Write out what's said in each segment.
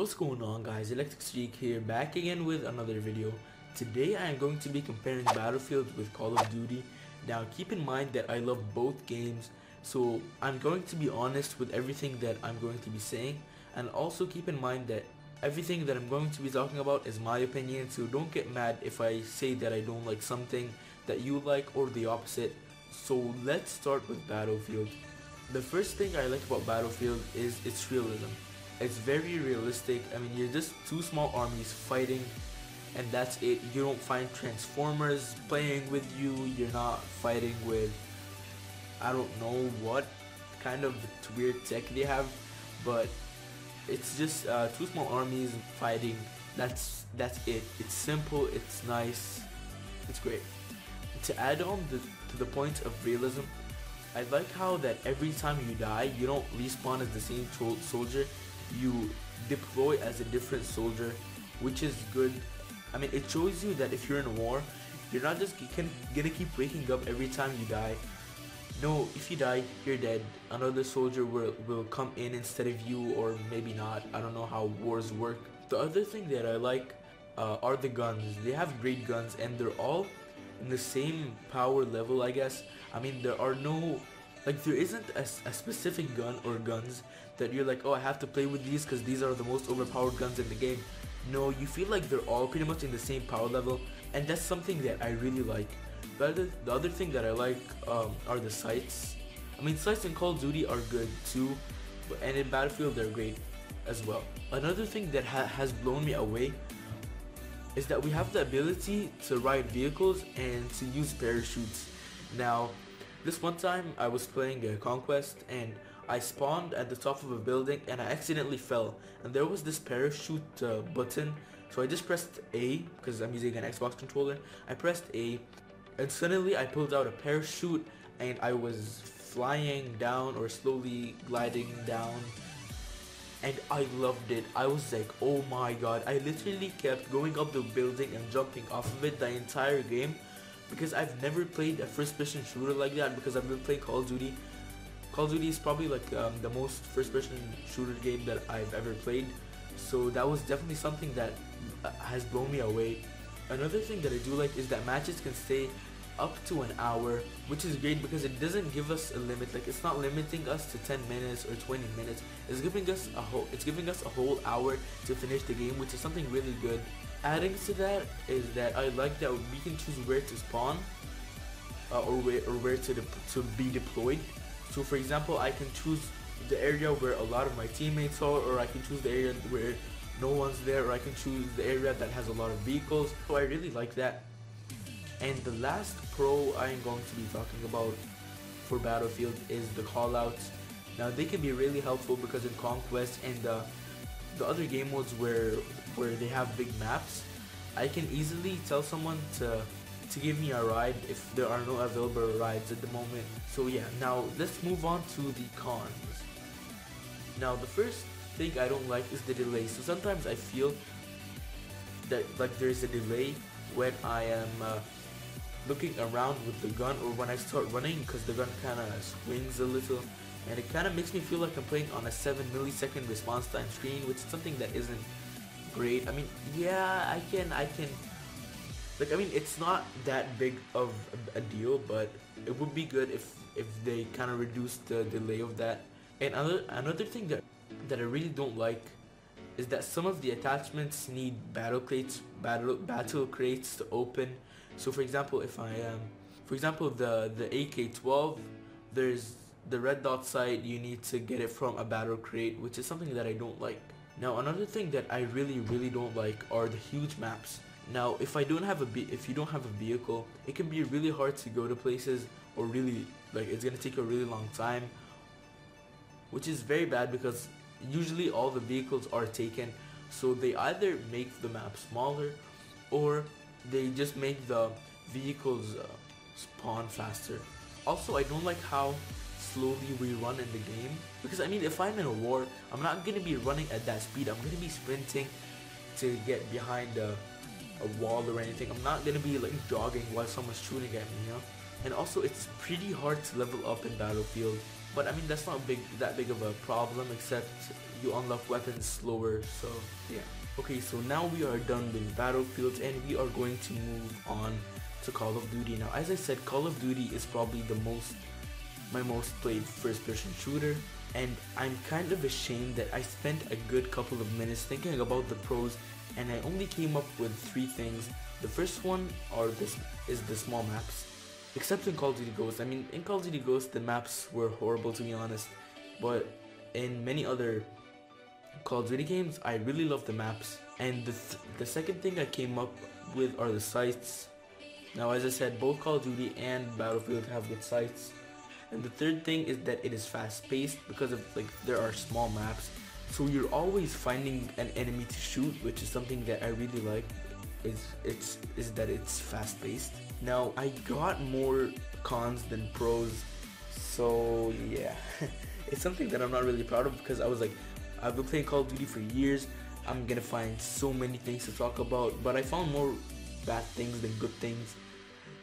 What's going on, guys? ElectricStreak here, back again with another video. Today I am going to be comparing Battlefield with Call of Duty. Now keep in mind that I love both games, so I'm going to be honest with everything that I'm going to be saying, and also keep in mind that everything that I'm going to be talking about is my opinion, so don't get mad if I say that I don't like something that you like or the opposite. So let's start with Battlefield. The first thing I like about Battlefield is its realism. It's very realistic. I mean, you're just two small armies fighting and that's it. You don't find transformers playing with you. You're not fighting with, I don't know what kind of weird tech they have, but it's just two small armies fighting. That's it. It's simple, it's nice, it's great. To add on to the point of realism, I like how that every time you die, you don't respawn as the same soldier. You deploy as a different soldier, which is good. I mean, it shows you that if you're in a war, you're not just gonna keep waking up every time you die. No, if you die, you're dead. Another soldier will come in instead of you, or maybe not. I don't know how wars work. The other thing that I like are the guns. They have great guns and they're all in the same power level, I guess. I mean, there are no, like, there isn't a specific gun or guns that you're like, oh, I have to play with these because these are the most overpowered guns in the game. No, you feel like they're all pretty much in the same power level, and that's something that I really like. The other thing that I like are the sights. I mean, sights in Call of Duty are good too, and in Battlefield they're great as well. Another thing that has blown me away is that we have the ability to ride vehicles and to use parachutes. Now, this one time I was playing Conquest and I spawned at the top of a building and I accidentally fell, and there was this parachute button, so I just pressed A because I'm using an Xbox controller. I pressed A and suddenly I pulled out a parachute and I was flying down, or slowly gliding down, and I loved it. I was like, oh my god. I literally kept going up the building and jumping off of it the entire game, because I've never played a first person shooter like that, because I've been playing Call of Duty. Call of Duty is probably like the most first person shooter game that I've ever played, so that was definitely something that has blown me away. Another thing that I do like is that matches can stay up to an hour, which is great because it doesn't give us a limit. Like, it's not limiting us to 10 minutes or 20 minutes. It's giving us a whole hour to finish the game, which is something really good. Adding to that is that I like that we can choose where to spawn or where to be deployed. So for example, I can choose the area where a lot of my teammates are, or I can choose the area where no one's there, or I can choose the area that has a lot of vehicles. So I really like that. And the last pro I am going to be talking about for Battlefield is the callouts. Now they can be really helpful because in Conquest and the other game modes where they have big maps, I can easily tell someone to give me a ride if there are no available rides at the moment. So yeah, now let's move on to the cons. Now the first thing I don't like is the delay. So sometimes I feel that like there's a delay when I am looking around with the gun, or when I start running, because the gun kind of swings a little, and it kind of makes me feel like I'm playing on a 7-millisecond response time screen, which is something that isn't great. I mean, yeah, I can like, I mean, it's not that big of a deal, but it would be good if they kind of reduce the delay of that. And another thing that I really don't like is that some of the attachments need battle crates to open. So for example, if I am, for example, the AK-12, there's the red dot sight, you need to get it from a battle crate, which is something that I don't like. Now another thing that I really don't like are the huge maps. Now if you don't have a vehicle, it can be really hard to go to places, or really, like, it's gonna take a really long time, which is very bad because usually all the vehicles are taken. So they either make the map smaller, or they just make the vehicles spawn faster. Also, I don't like how slowly we run in the game, because I mean, if I'm in a war, I'm not gonna be running at that speed. I'm gonna be sprinting to get behind a wall or anything. I'm not gonna be like jogging while someone's shooting at me, you know. And also, it's pretty hard to level up in Battlefield. but I mean that's not that big of a problem, except you unlock weapons slower. So yeah. Okay, so now we are done with Battlefields and we are going to move on to Call of Duty. Now, as I said, Call of Duty is probably my most played first-person shooter, and I'm kind of ashamed that I spent a good couple of minutes thinking about the pros, and I only came up with 3 things. The first one is the small maps, except in Call of Duty Ghosts. I mean, in Call of Duty Ghosts, the maps were horrible, to be honest, but in many other Call of Duty games, I really love the maps. And the second thing I came up with are the sights. Now, as I said, both Call of Duty and Battlefield have good sights. And the third thing is that it is fast-paced because of there are small maps, so you're always finding an enemy to shoot, which is something that I really like. Is that it's fast-paced. Now, I got more cons than pros, so yeah. It's something that I'm not really proud of, because I was like, I've been playing Call of Duty for years, I'm gonna find so many things to talk about, but I found more bad things than good things.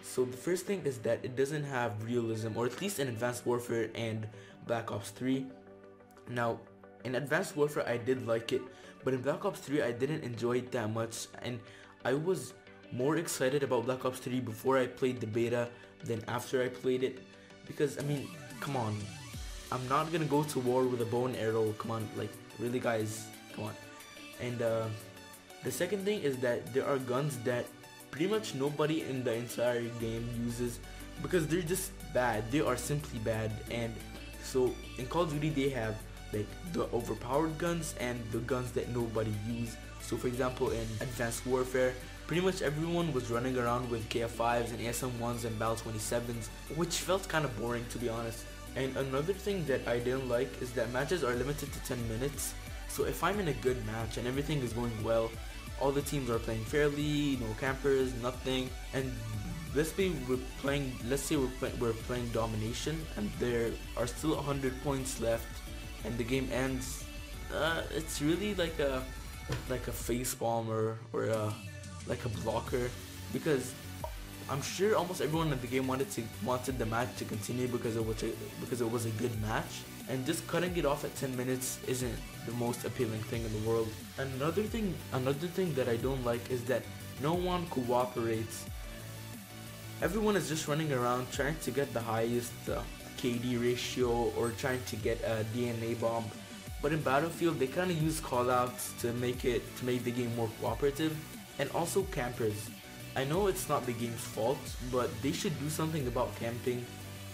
So the first thing is that it doesn't have realism, or at least in Advanced Warfare and Black Ops 3. Now, in Advanced Warfare I did like it, but in Black Ops 3 I didn't enjoy it that much, and I was more excited about Black Ops 3 before I played the beta than after I played it, because I mean, come on, I'm not gonna go to war with a bow and arrow, come on, like, really guys, come on. And the second thing is that there are guns that pretty much nobody in the entire game uses, because they're just bad, they are simply bad. And so in Call of Duty they have like the overpowered guns and the guns that nobody uses. So for example, in Advanced Warfare, pretty much everyone was running around with KF5s and ASM1s and Bal 27s, which felt kind of boring, to be honest. And another thing that I didn't like is that matches are limited to 10 minutes. So if I'm in a good match and everything is going well, all the teams are playing fairly, no campers, nothing, and let's say we're playing domination and there are still 100 points left and the game ends, it's really like a face palm or like a blocker, because I'm sure almost everyone in the game wanted the match to continue because it was a good match, and just cutting it off at 10 minutes isn't the most appealing thing in the world. Another thing that I don't like is that no one cooperates. Everyone is just running around trying to get the highest KD ratio or trying to get a DNA bomb. But in Battlefield they kind of use callouts to make the game more cooperative, and also campers. I know it's not the game's fault, but they should do something about camping.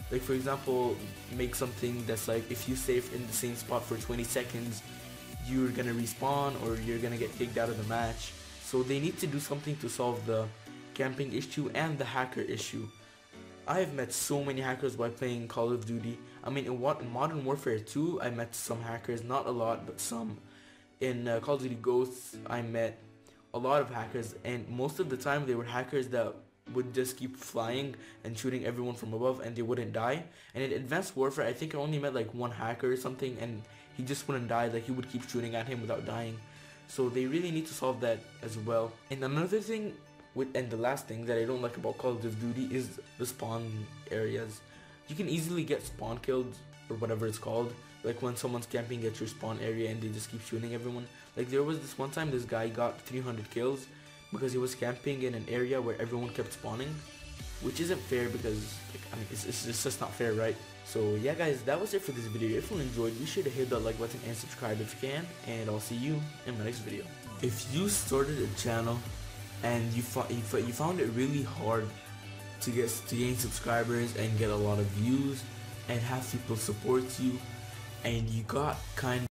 Like for example, make something that's like, if you stay in the same spot for 20 seconds, you're gonna respawn or you're gonna get kicked out of the match. So they need to do something to solve the camping issue and the hacker issue. I've met so many hackers while playing Call of Duty. I mean, in Modern Warfare 2, I met some hackers, not a lot, but some. In Call of Duty Ghosts, I met a lot of hackers, and most of the time they were hackers that would just keep flying and shooting everyone from above and they wouldn't die. And in Advanced Warfare I think I only met like one hacker or something, and he just wouldn't die, like he would keep shooting at him without dying. So they really need to solve that as well. And another thing and the last thing that I don't like about Call of Duty is the spawn areas. You can easily get spawn killed, or whatever it's called, like when someone's camping at your spawn area and they just keep shooting everyone. Like there was this one time this guy got 300 kills because he was camping in an area where everyone kept spawning, which isn't fair, because like, I mean, it's just not fair, right? So yeah guys, that was it for this video. If you enjoyed, be sure to hit that like button and subscribe if you can, and I'll see you in my next video. If you started a channel and you found it really hard to gain subscribers and get a lot of views and have people support you, and you got kind